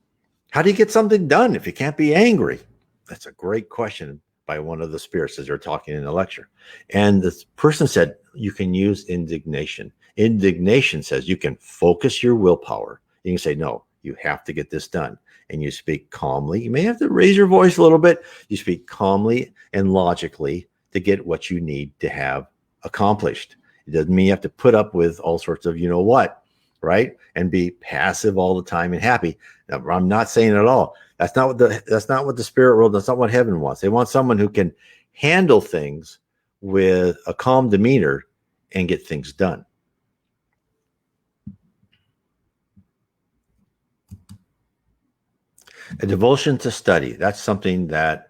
how do you get something done if you can't be angry? That's a great question by one of the spirits as they're talking in the lecture. And this person said, you can use indignation. Indignation says you can focus your willpower. You can say, no, you have to get this done. And you speak calmly. You may have to raise your voice a little bit. You speak calmly and logically to get what you need to have accomplished. It doesn't mean you have to put up with all sorts of, right? And be passive all the time and happy. Now, I'm not saying at all. That's not what the spirit world, that's not what heaven wants. They want someone who can handle things with a calm demeanor and get things done. A devotion to study. That's something that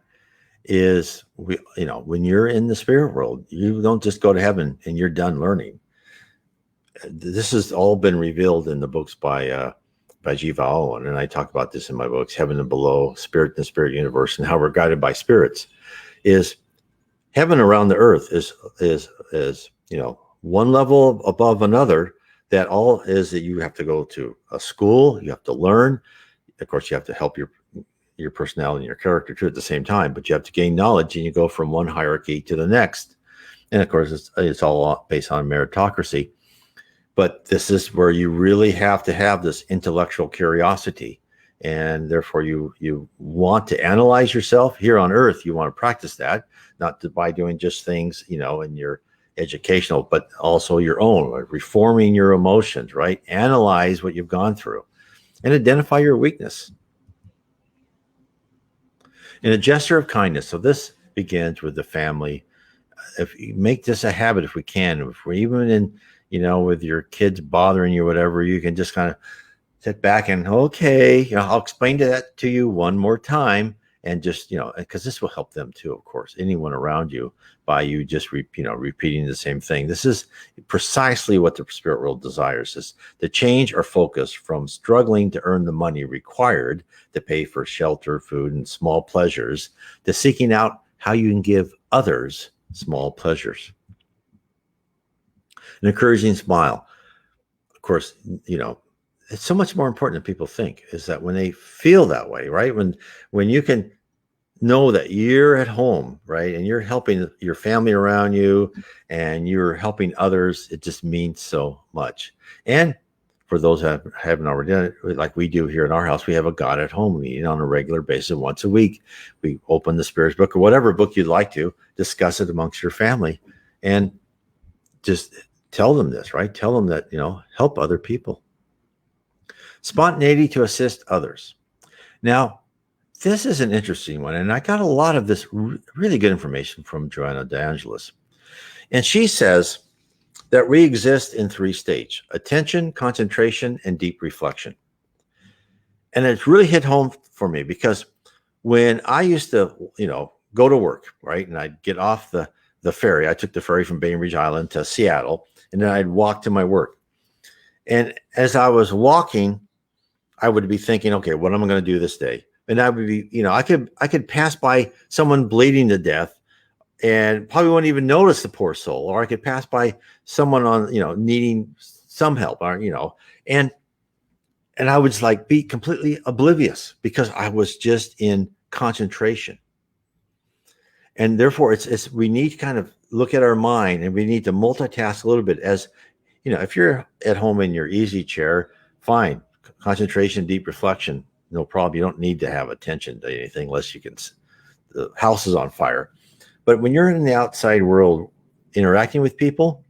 is, when you're in the spirit world, you don't just go to heaven and you're done learning. This has all been revealed in the books by Jiva Owen, and I talk about this in my books, Heaven and Below, Spirit and the Spirit Universe, and how we're guided by spirits. Is heaven around the earth is one level above another. That all is that you have to go to a school, you have to learn. Of course, you have to help your personality and your character too at the same time, but you have to gain knowledge, and you go from one hierarchy to the next. And of course, it's all based on meritocracy. But this is where you really have to have this intellectual curiosity, and therefore you want to analyze yourself here on earth. You want to practice that, not by doing just things, in your educational, but also your own, like reforming your emotions, right? Analyze what you've gone through and identify your weakness. In a gesture of kindness. So this begins with the family. If you make this a habit, if we can, if we're even in, with your kids bothering you, whatever, you can just kind of sit back and, okay, I'll explain that to you one more time. And just, because this will help them too, of course, anyone around you, by you just, repeating the same thing. This is precisely what the spirit world desires, is to change our focus from struggling to earn the money required to pay for shelter, food, and small pleasures, to seeking out how you can give others small pleasures. An encouraging smile. Of course, it's so much more important than people think, is that when they feel that way, right? When you can know that you're at home, right? And you're helping your family around you and you're helping others, it just means so much. And for those that haven't already done it, like we do here in our house, we have a God at Home meeting on a regular basis once a week. We open the Spirit's book or whatever book you'd like to, discuss it amongst your family, and just tell them this, right? Tell them that, help other people. Spontaneity to assist others. Now, this is an interesting one, and I got a lot of this really good information from Joanna DeAngelis. And she says that we exist in 3 stages: attention, concentration, and deep reflection. And it's really hit home for me, because when I used to, go to work, right, and I'd get off the ferry, I took the ferry from Bainbridge Island to Seattle, and then I'd walk to my work. And as I was walking, I would be thinking, okay, what am I going to do this day? And I would be, I could pass by someone bleeding to death and probably wouldn't even notice the poor soul. Or I could pass by someone on, needing some help, or, and and I would just like be completely oblivious because I was just in concentration. And therefore it's we need to kind of look at our mind, and we need to multitask a little bit. As you know, if you're at home in your easy chair, fine, concentration, deep reflection, no problem. You don't need to have attention to anything unless you can, the house is on fire. But when you're in the outside world interacting with people,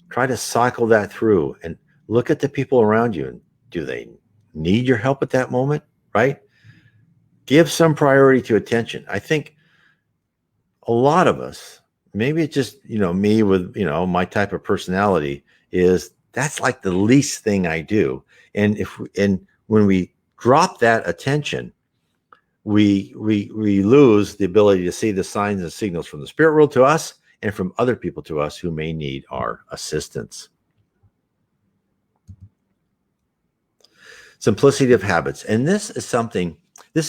try to cycle that through and look at the people around you. And do they need your help at that moment? Right? Give some priority to attention. I think a lot of us, maybe it's just, me with, my type of personality, is that's like the least thing I do. And when we drop that attention, we lose the ability to see the signs and signals from the spirit world to us and from other people to us who may need our assistance. Simplicity of habits. And this is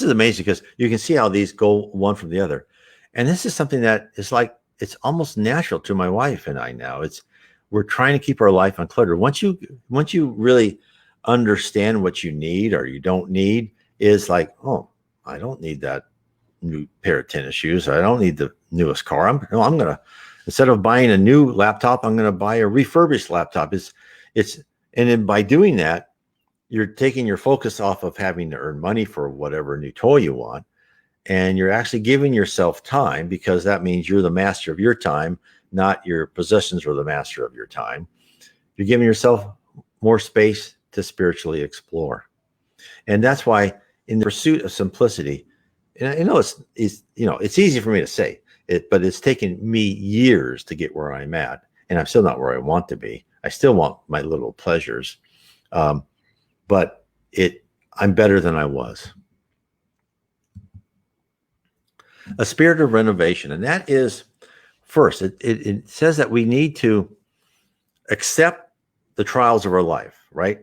amazing because you can see how these go one from the other. And this is something that is like, it's almost natural to my wife and I now. We're trying to keep our life uncluttered. Once you really understand what you need or you don't need, is like, oh, I don't need that new pair of tennis shoes. I don't need the newest car. I'm gonna, instead of buying a new laptop, I'm gonna buy a refurbished laptop. And then by doing that, you're taking your focus off of having to earn money for whatever new toy you want. And you're actually giving yourself time, because that means you're the master of your time, not your possessions are the master of your time. You're giving yourself more space to spiritually explore. And that's why in the pursuit of simplicity, and I know it's easy for me to say it, but it's taken me years to get where I'm at. And I'm still not where I want to be. I still want my little pleasures. But I'm better than I was. A spirit of renovation. And that is, first, it says that we need to accept the trials of our life, right?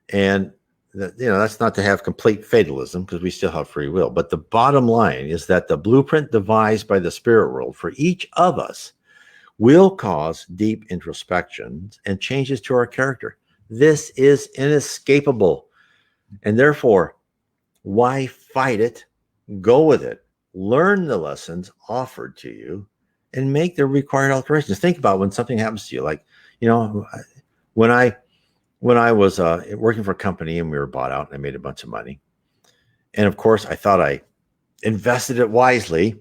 And that's not to have complete fatalism, because we still have free will. But the bottom line is that the blueprint devised by the spirit world for each of us will cause deep introspections and changes to our character. This is inescapable. And therefore, why fight it? Go with it. Learn the lessons offered to you and make the required alterations. Think about when something happens to you. Like, when I was working for a company and we were bought out and I made a bunch of money. And of course, I thought I invested it wisely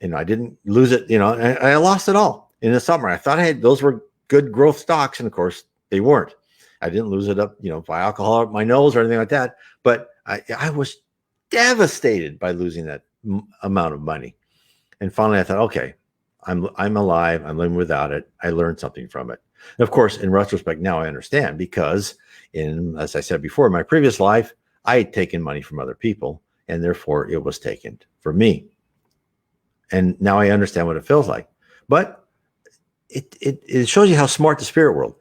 and I didn't lose it, and I lost it all in the summer. I thought those were good growth stocks. And of course, they weren't. I didn't lose it up, by alcohol up my nose or anything like that. But I was devastated by losing that amount of money. And finally, I thought, okay, I'm alive. I'm living without it. I learned something from it. And of course, in retrospect, now I understand, because as I said before, in my previous life, I had taken money from other people, and therefore it was taken from me. And now I understand what it feels like. But it shows you how smart the spirit world.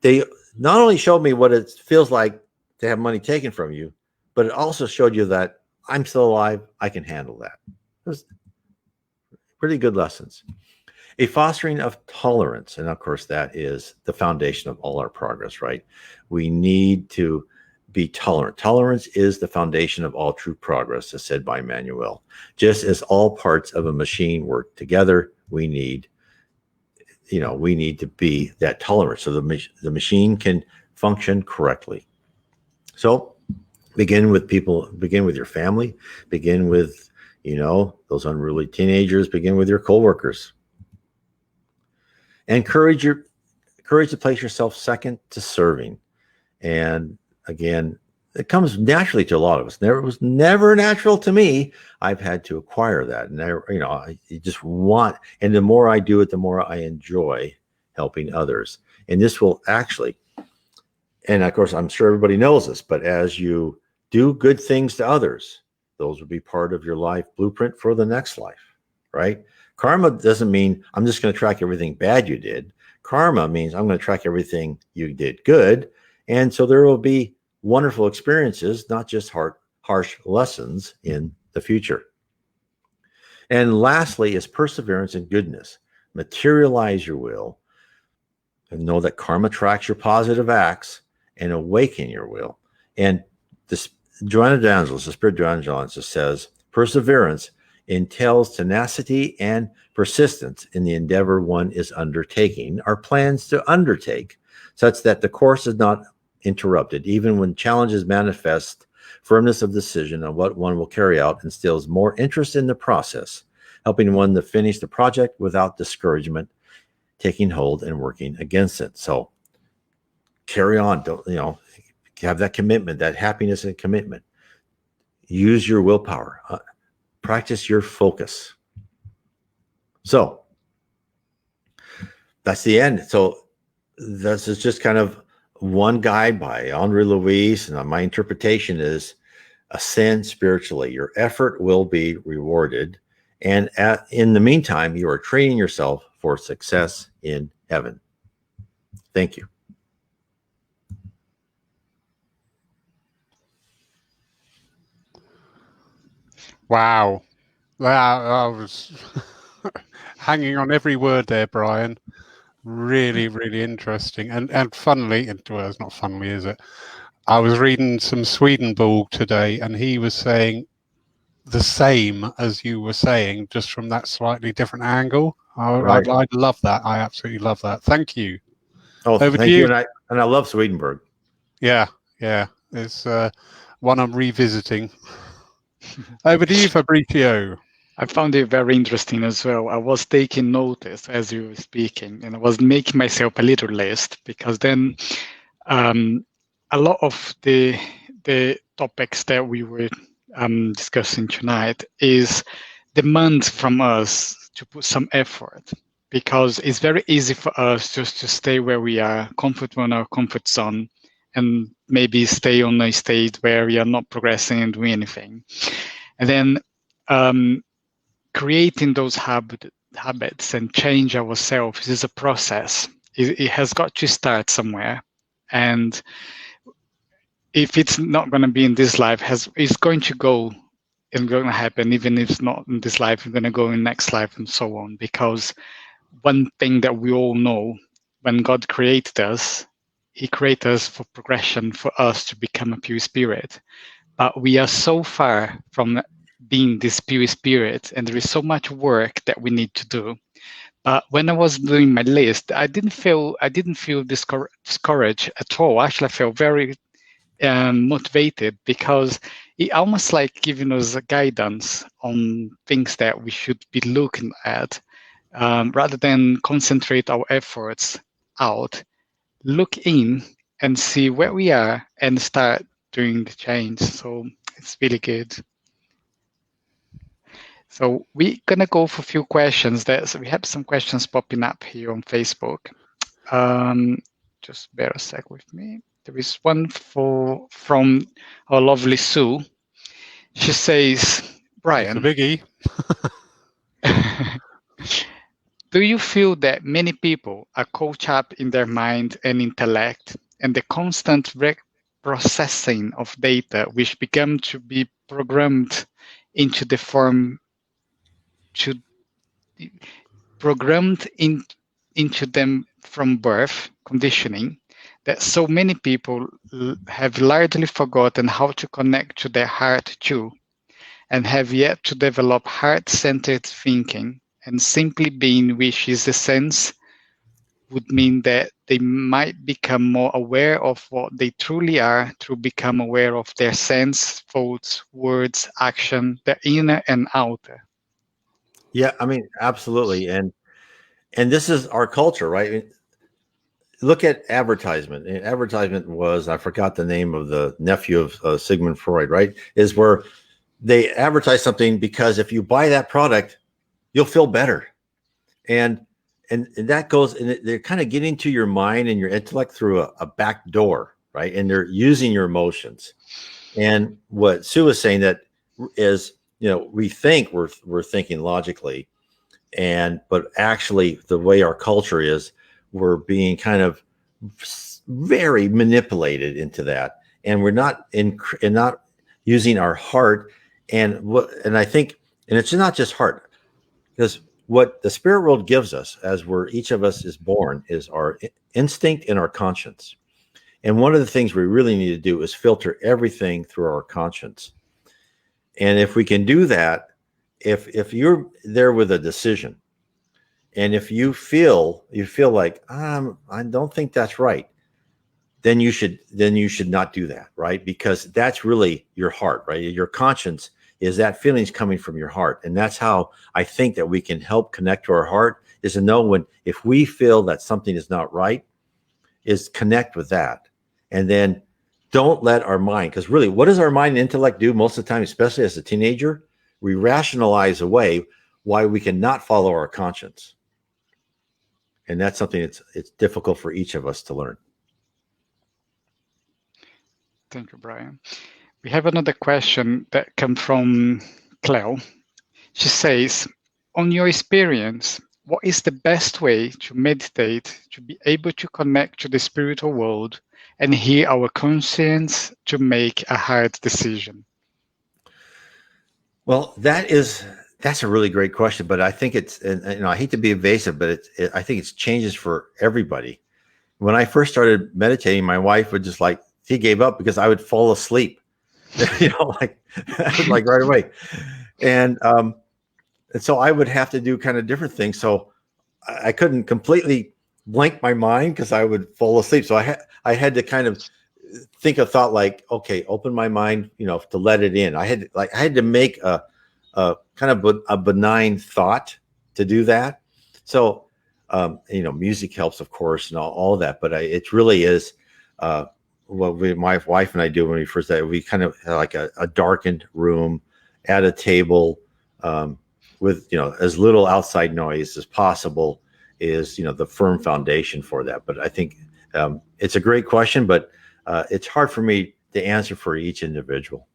They not only showed me what it feels like to have money taken from you, but it also showed you that I'm still alive. I can handle that. It was pretty good lessons. A fostering of tolerance. And of course, that is the foundation of all our progress, right? We need to be tolerant. Tolerance is the foundation of all true progress, as said by Emmanuel. Just as all parts of a machine work together, we need to be that tolerant so the machine can function correctly. So begin with people, begin with your family, begin with, those unruly teenagers, begin with your coworkers. Encourage to place yourself second to serving. And again, it comes naturally to a lot of us. It was never natural to me. I've had to acquire that. And you just want, and the more I do it, the more I enjoy helping others. And this will actually, and of course, I'm sure everybody knows this, but as you do good things to others, those will be part of your life blueprint for the next life, right? Karma doesn't mean I'm just going to track everything bad you did. Karma means I'm going to track everything you did good. And so there will be wonderful experiences, not just harsh lessons in the future. And lastly is perseverance and goodness. Materialize your will and know that karma tracks your positive acts, and awaken your will. And this Joanna d'Angelis, the Spirit Joanna d'Angelis says, perseverance entails tenacity and persistence in the endeavor one is undertaking or plans to undertake, such that the course is not interrupted, even when challenges manifest. Firmness of decision on what one will carry out instills more interest in the process, helping one to finish the project without discouragement taking hold and working against it. So carry on. Don't, have that commitment, that happiness and commitment. Use your willpower. Practice your focus. So that's the end. So this is just kind of one guide by Andre Luis, and my interpretation is ascend spiritually. Your effort will be rewarded. And in the meantime, you are training yourself for success in heaven. Thank you. Wow. I was hanging on every word there, Brian. Really, really interesting. And funnily, well, it's not funnily, is it? I was reading some Swedenborg today, and he was saying the same as you were saying, just from that slightly different angle. Right. I love that. I absolutely love that. Thank you. Oh, Over thank to you. you. And I love Swedenborg. Yeah. It's one I'm revisiting. Over to you, Fabrizio. I found it very interesting as well. I was taking notice as you were speaking, and I was making myself a little list, because then a lot of the topics that we were discussing tonight is demand from us to put some effort, because it's very easy for us just to stay where we are, comfortable in our comfort zone, and maybe stay on a state where we are not progressing and doing anything. And then creating those habits and change ourselves is a process. It has got to start somewhere. And if it's not going to be in this life, it's going to go and going to happen. Even if it's not in this life, it's going to go in next life and so on. Because one thing that we all know, when God created us, he created us for progression, for us to become a pure spirit. But we are so far from being this pure spirit, and there is so much work that we need to do. But when I was doing my list, I didn't feel discouraged at all. Actually, I felt very motivated, because it almost like giving us a guidance on things that we should be looking at, rather than concentrate our efforts out. Look in and see where we are and start doing the change. So it's really good. So we're gonna go for a few questions. So we have some questions popping up here on Facebook. Just bear a sec with me. There is one from our lovely Sue. She says, Brian, It's a biggie. Do you feel that many people are caught up in their mind and intellect, and the constant processing of data, which become to be programmed into the form into them from birth, conditioning, that so many people have largely forgotten how to connect to their heart too, and have yet to develop heart-centered thinking, and simply being, which is the sense, would mean that they might become more aware of what they truly are through become aware of their sense, thoughts, words, action, their inner and outer. Yeah, I mean, absolutely. And this is our culture, right? Look at advertisement. And advertisement was, I forgot the name of the nephew of Sigmund Freud, right? Is where they advertise something because if you buy that product, you'll feel better. And that goes, and they're kind of getting to your mind and your intellect through a back door, right? And they're using your emotions. And what Sue is saying that is, we think we're thinking logically, but actually the way our culture is, we're being kind of very manipulated into that, and we're not not using our heart. And I think, and it's not just heart, because what the spirit world gives us as each of us is born is our instinct and our conscience. And one of the things we really need to do is filter everything through our conscience. And if we can do that, if you're there with a decision, and if you feel like I don't think that's right, then you should not do that, right? Because that's really your heart, right? Your conscience is that feelings coming from your heart. And that's how I think that we can help connect to our heart, is to know if we feel that something is not right, is connect with that. And then don't let our mind, because really, what does our mind and intellect do most of the time, especially as a teenager? We rationalize away why we cannot follow our conscience. And that's something it's difficult for each of us to learn. Thank you, Brian. We have another question that comes from Cleo. She says, on your experience, what is the best way to meditate to be able to connect to the spiritual world and hear our conscience to make a hard decision? Well, that's a really great question, but I think and I hate to be evasive, but I think it's changes for everybody. When I first started meditating, my wife would just she gave up because I would fall asleep, like right away. And so I would have to do kind of different things. So I couldn't completely blank my mind because I would fall asleep. So I had to kind of think a thought like, okay, open my mind, to let it in. I had to make a kind of a benign thought to do that. So, music helps, of course, and all that, but it really is, what my wife and I do when we first started. We kind of had like a darkened room at a table, with, as little outside noise as possible is, the firm foundation for that. But I think, it's a great question, but it's hard for me to answer for each individual.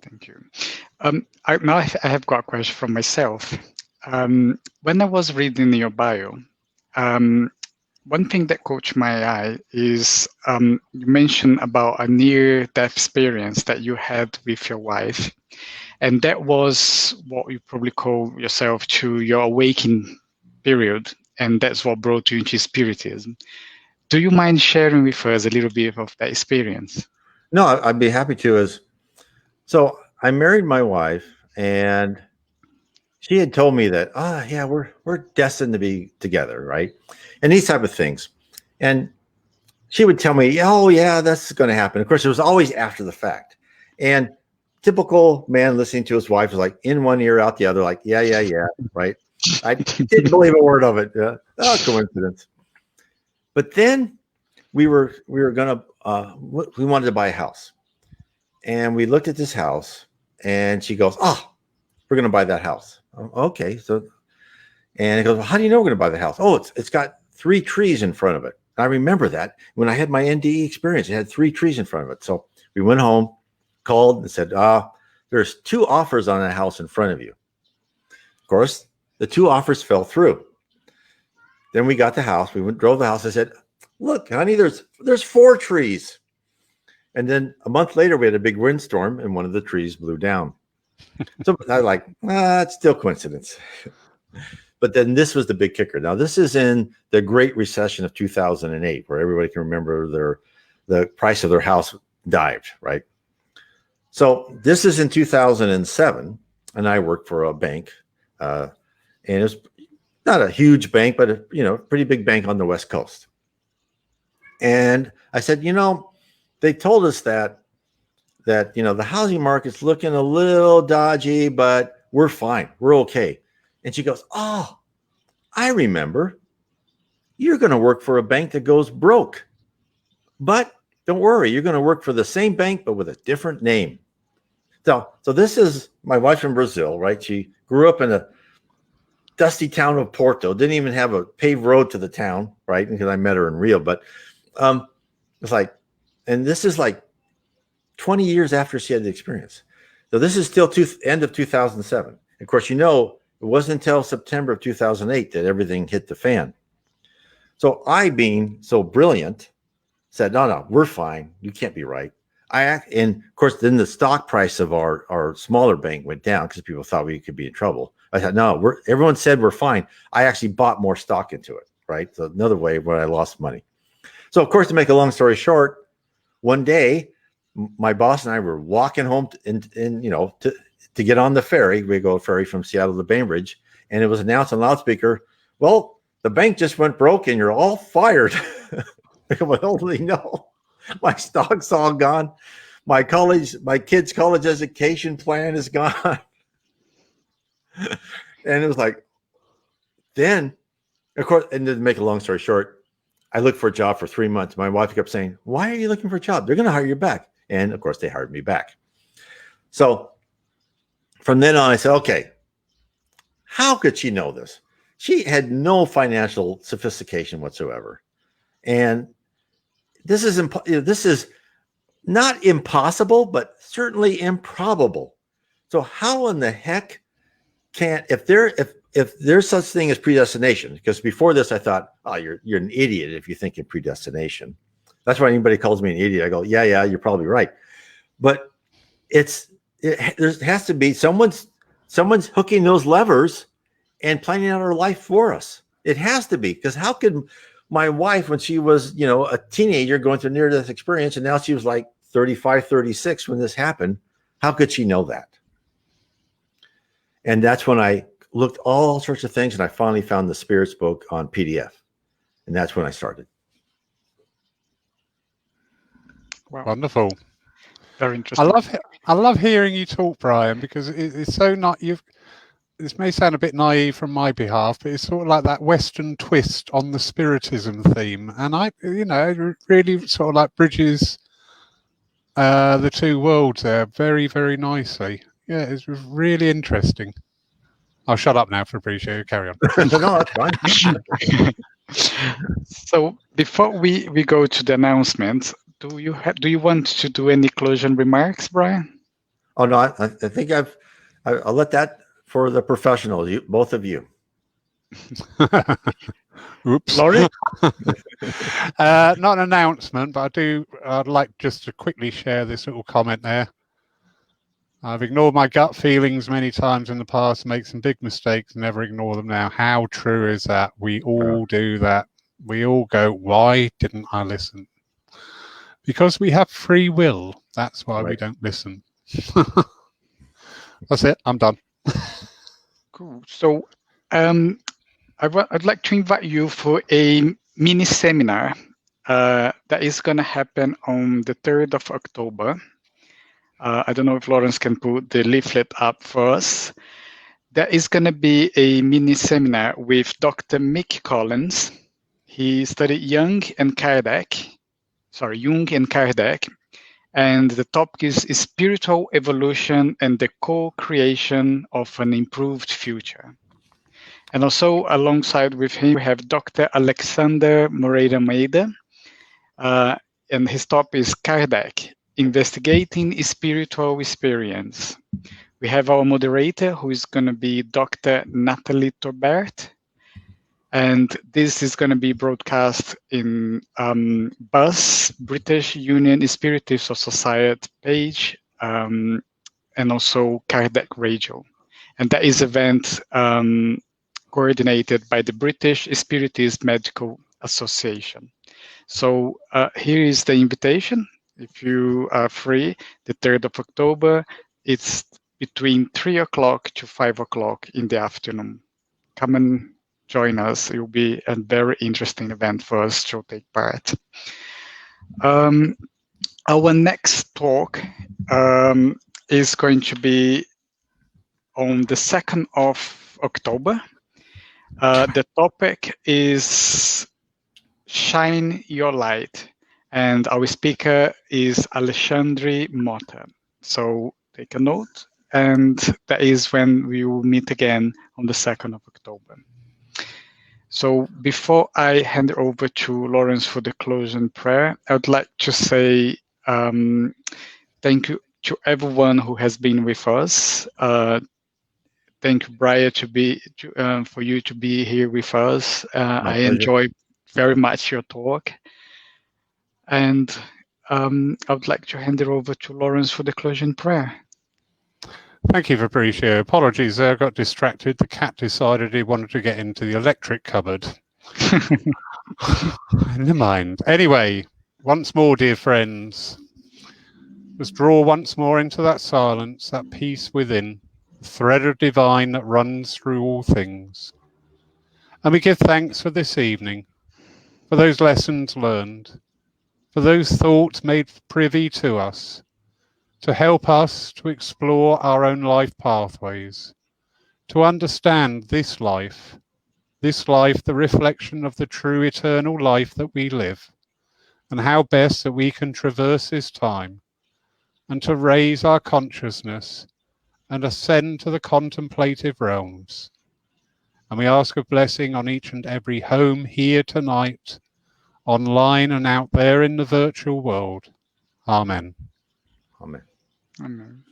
Thank you. Now I have got a question from myself. When I was reading your bio, one thing that caught my eye is you mentioned about a near-death experience that you had with your wife, and that was what you probably call yourself to your awakening period, and that's what brought you into Spiritism. Do you mind sharing with us a little bit of that experience? No, I'd be happy to. So I married my wife, and she had told me that, yeah, we're destined to be together, right? And these type of things. And she would tell me, oh yeah, that's going to happen. Of course, it was always after the fact. And typical man listening to his wife was like in one ear, out the other, like, yeah, right? I didn't believe a word of it. Oh, coincidence. But then we were gonna we wanted to buy a house, and we looked at this house, and she goes, "Oh, we're gonna buy that house." Okay, so, and it goes, well, "How do you know we're gonna buy the house?" "Oh, it's got 3 trees in front of it." I remember that when I had my NDE experience, it had 3 trees in front of it. So we went home, called, and said, "There's 2 offers on that house in front of you." Of course, the 2 offers fell through. Then we got the house. We drove the house. I said, "Look, honey, there's 4 trees." And then a month later, we had a big windstorm, and one of the trees blew down. So I was like, it's still coincidence. But then this was the big kicker. Now, this is in the Great Recession of 2008, where everybody can remember the price of their house dived, right? So this is in 2007, and I worked for a bank, and it was not a huge bank, but a pretty big bank on the West Coast. And I said, they told us that the housing market's looking a little dodgy, but we're fine. We're okay. And she goes, "Oh, I remember. You're going to work for a bank that goes broke. But don't worry, you're going to work for the same bank, but with a different name." So this is my wife from Brazil, right? She grew up in a dusty town of Porto, didn't even have a paved road to the town, right? Because I met her in Rio. But it's like, and this is like 20 years after she had the experience. So this is still end of 2007. Of course, it wasn't until September of 2008 that everything hit the fan. So I, being so brilliant, said, no, we're fine. You can't be right. And of course, then the stock price of our smaller bank went down because people thought we could be in trouble. I said, no, everyone said we're fine. I actually bought more stock into it. right? So another way where I lost money. So, of course, to make a long story short, one day my boss and I were walking home to get on the ferry. We go ferry from Seattle to Bainbridge, and it was announced on loudspeaker, well, the bank just went broke and you're all fired. Well, holy no, my stock's all gone. My kids' college education plan is gone. And it was like, then, of course, and to make a long story short, I looked for a job for 3 months. My wife kept saying, why are you looking for a job? They're going to hire you back. And of course, they hired me back. So from then on, I said, okay, how could she know this? She had no financial sophistication whatsoever. And this is not impossible, but certainly improbable. So how in the heck if there's such thing as predestination? Because before this, I thought, oh, you're an idiot if you think in predestination. That's why anybody calls me an idiot. I go, yeah, you're probably right. But there has to be someone's hooking those levers and planning out our life for us. It has to be, because how could my wife, when she was, a teenager going through near-death experience, and now she was like 35, 36 when this happened, how could she know that? And that's when I looked all sorts of things, and I finally found the Spirits book on PDF. And that's when I started. Wow. Wonderful. Very interesting. I love hearing you talk, Brian, because it's so not this may sound a bit naive from my behalf, but it's sort of like that Western twist on the Spiritism theme. And it really sort of like bridges the two worlds there very, very nicely. Yeah, it's really interesting. I'll shut up now, Fabricio. Carry on. No, that's fine. So before we go to the announcement, do you want to do any closing remarks, Brian? Oh no, I think I'll let that for the professionals, both of you. Oops. Laurie? Not an announcement, but I'd like just to quickly share this little comment there. I've ignored my gut feelings many times in the past, make some big mistakes, never ignore them now. How true is that? We all do that. We all go, why didn't I listen? Because we have free will. That's why we don't listen. That's it. I'm done. Cool. So I'd like to invite you for a mini seminar that is going to happen on the 3rd of October. I don't know if Lawrence can put the leaflet up for us. There is going to be a mini seminar with Dr. Mick Collins. He studied Jung and Kardec, and the topic is spiritual evolution and the co-creation of an improved future. And also alongside with him, we have Dr. Alexander Moreira Meida, and his topic is Kardec, Investigating Spiritual Experience. We have our moderator, who is going to be Dr. Natalie Torbert, and this is going to be broadcast in BUS, British Union Spiritist Society page, and also Kardec Radio. And that is event coordinated by the British Spiritist Medical Association. So here is the invitation. If you are free, the 3rd of October, it's between 3 o'clock to 5 o'clock in the afternoon. Come and join us. It will be a very interesting event for us to take part. Our next talk is going to be on the 2nd of October. The topic is Shine Your Light. And our speaker is Alexandre Mota. So take a note, and that is when we will meet again on the 2nd of October. So before I hand over to Lawrence for the closing prayer, I would like to say thank you to everyone who has been with us. Thank you, Brian, for you to be here with us. I enjoyed very much your talk. And I would like to hand it over to Lawrence for the closing prayer. Thank you, Fabricio. Apologies, I got distracted. The cat decided he wanted to get into the electric cupboard. In the mind. Anyway, once more, dear friends, just draw once more into that silence, that peace within, the thread of divine that runs through all things. And we give thanks for this evening, for those lessons learned, for those thoughts made privy to us, to help us to explore our own life pathways, to understand this life, the reflection of the true eternal life that we live, and how best that we can traverse this time, and to raise our consciousness and ascend to the contemplative realms. And we ask a blessing on each and every home here tonight, online and out there in the virtual world. Amen. Amen. Amen.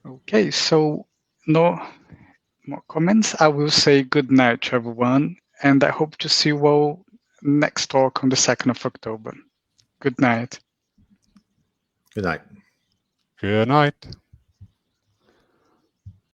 Okay, so no more comments. I will say good night to everyone, and I hope to see you all next talk on the 2nd of October. Good night. Good night. Good night.